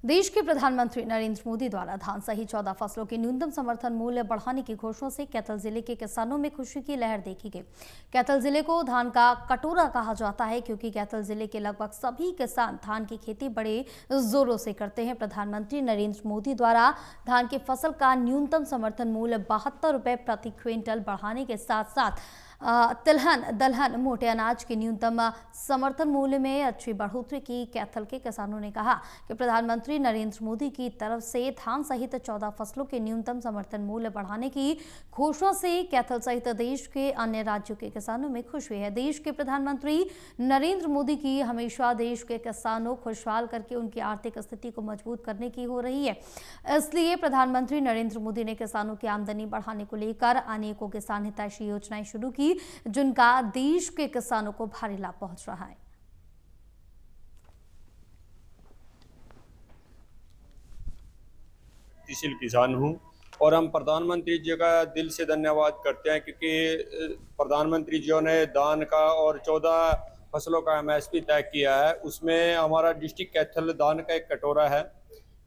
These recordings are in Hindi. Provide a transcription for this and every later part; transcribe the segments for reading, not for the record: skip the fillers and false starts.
देश के प्रधानमंत्री नरेंद्र मोदी द्वारा धान सहित 14 फसलों के न्यूनतम समर्थन मूल्य बढ़ाने की घोषणा से कैथल जिले के किसानों में खुशी की लहर देखी गई। कैथल जिले को धान का कटोरा कहा जाता है क्योंकि कैथल जिले के लगभग सभी किसान धान की खेती बड़े जोरों से करते हैं। प्रधानमंत्री नरेंद्र मोदी द्वारा धान की फसल का न्यूनतम समर्थन मूल्य 72 रुपये प्रति क्विंटल बढ़ाने के साथ साथ तिलहन दलहन मोटे अनाज के न्यूनतम समर्थन मूल्य में अच्छी बढ़ोतरी की। कैथल के किसानों ने कहा कि प्रधानमंत्री नरेंद्र मोदी की तरफ से धान सहित 14 फसलों के न्यूनतम समर्थन मूल्य बढ़ाने की घोषणा से कैथल सहित देश के अन्य राज्यों के किसानों में खुशी है। देश के प्रधानमंत्री नरेंद्र मोदी की हमेशा देश के किसानों खुशहाल करके उनकी आर्थिक स्थिति को मजबूत करने की हो रही है। इसलिए प्रधानमंत्री नरेंद्र मोदी ने किसानों की आमदनी बढ़ाने को लेकर अनेकों किसान हितैषी योजनाएं शुरू की, जिनका देश के किसानों को भारी लाभ पहुंच रहा है। प्रगतिशील किसान हूं और हम प्रधानमंत्री जी का दिल से धन्यवाद करते हैं क्योंकि प्रधानमंत्री जी ने धान का और 14 फसलों का एमएसपी तय किया है। उसमें हमारा डिस्ट्रिक्ट कैथल धान का एक कटोरा है।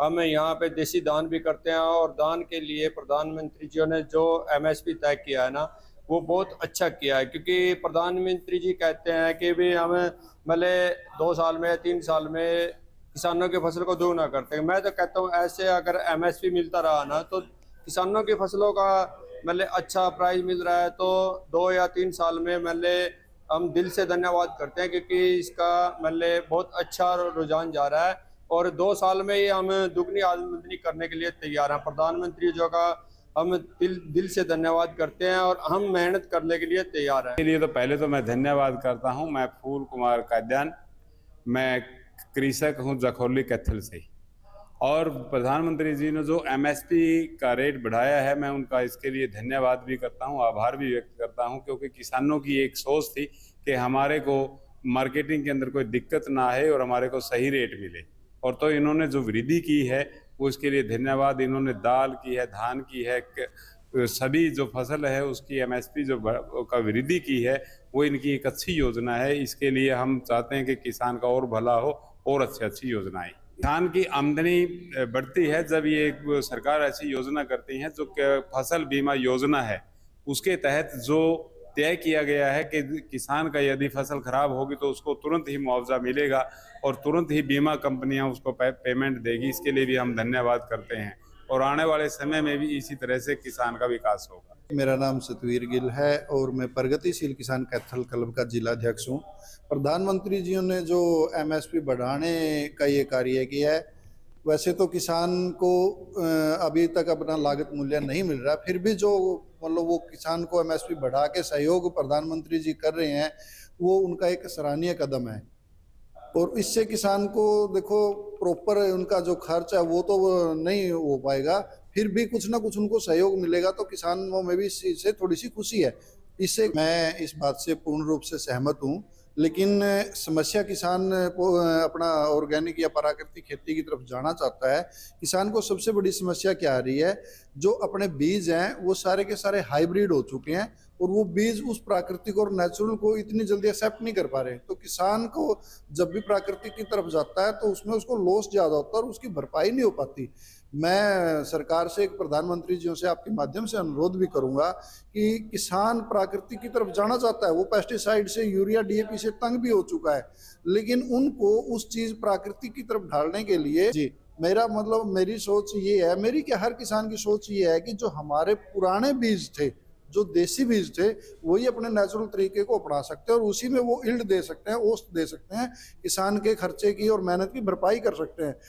हम यहाँ पे देसी धान भी करते हैं और धान के लिए प्रधानमंत्री जी ने जो एमएसपी तय किया है ना, वो बहुत अच्छा किया है क्योंकि प्रधानमंत्री जी कहते हैं कि भी हमें मतलब 2 साल में 3 साल में किसानों की फसल को दोगुना करते हैं। मैं तो कहता हूँ ऐसे अगर एमएसपी मिलता रहा ना तो किसानों की फसलों का मतलब अच्छा प्राइस मिल रहा है तो 2 या 3 साल में मतलब हम दिल से धन्यवाद करते हैं क्योंकि इसका मतलब बहुत अच्छा रुझान जा रहा है और 2 साल में ही हम दुगनी आमदनी करने के लिए तैयार हैं। प्रधानमंत्री जी का हम दिल से धन्यवाद करते हैं और हम मेहनत करने के लिए तैयार हैं। के लिए तो पहले तो मैं धन्यवाद करता हूं। मैं फूल कुमार काद्यान, मैं कृषक हूं जखौली कैथल से। और प्रधानमंत्री जी ने जो एमएसपी का रेट बढ़ाया है, मैं उनका इसके लिए धन्यवाद भी करता हूं, आभार भी व्यक्त करता हूं क्योंकि किसानों की एक सोच थी कि हमारे को मार्केटिंग के अंदर कोई दिक्कत ना आए और हमारे को सही रेट मिले। और तो इन्होंने जो वृद्धि की है वो इसके लिए धन्यवाद। इन्होंने दाल की है, धान की है, सभी जो फसल है उसकी एमएसपी जो का वृद्धि की है वो इनकी एक अच्छी योजना है। इसके लिए हम चाहते हैं कि किसान का और भला हो और अच्छी योजनाएं। किसान की आमदनी बढ़ती है जब ये सरकार ऐसी योजना करती है जो फसल बीमा योजना है, उसके तहत जो तय किया गया है कि किसान का यदि फसल खराब होगी तो उसको तुरंत ही मुआवजा मिलेगा और तुरंत ही बीमा कंपनियां उसको पेमेंट देगी। इसके लिए भी हम धन्यवाद करते हैं और आने वाले समय में भी इसी तरह से किसान का विकास होगा। मेरा नाम सतवीर गिल है और मैं प्रगतिशील किसान कैथल क्लब का जिला अध्यक्ष हूँ। प्रधानमंत्री जी ने जो एमएसपी बढ़ाने का ये कार्य किया है, वैसे तो किसान को अभी तक अपना लागत मूल्य नहीं मिल रहा, फिर भी जो मतलब वो किसान को एमएसपी बढ़ा के सहयोग प्रधानमंत्री जी कर रहे हैं वो उनका एक सराहनीय कदम है। और इससे किसान को देखो प्रॉपर उनका जो खर्च है वो तो नहीं हो पाएगा, फिर भी कुछ ना कुछ उनको सहयोग मिलेगा तो किसानों में भी इससे थोड़ी सी खुशी है। इससे मैं इस बात से पूर्ण रूप से सहमत हूँ, लेकिन समस्या किसान अपना ऑर्गेनिक या प्राकृतिक खेती की तरफ जाना चाहता है। किसान को सबसे बड़ी समस्या क्या आ रही है, जो अपने बीज हैं वो सारे के सारे हाइब्रिड हो चुके हैं और वो बीज उस प्राकृतिक और नेचुरल को इतनी जल्दी एक्सेप्ट नहीं कर पा रहे। तो किसान को जब भी प्राकृतिक की तरफ जाता है तो उसमें उसको लॉस ज़्यादा होता है और उसकी भरपाई नहीं हो पाती। मैं सरकार से, प्रधानमंत्री जी से आपके माध्यम से अनुरोध भी करूंगा कि किसान प्राकृतिक की तरफ जाना चाहता है, वो पेस्टिसाइड से, यूरिया, डीएपी से तंग भी हो चुका है, लेकिन उनको उस चीज प्राकृतिक की तरफ ढालने के लिए जी मेरा मतलब मेरी सोच ये है, मेरी क्या हर किसान की सोच ये है कि जो हमारे पुराने बीज थे, जो देसी बीज थे, वही अपने नेचुरल तरीके को अपना सकते हैं और उसी में वो इल्ड दे सकते हैं, औसत दे सकते हैं, किसान के खर्चे की और मेहनत की भरपाई कर सकते हैं।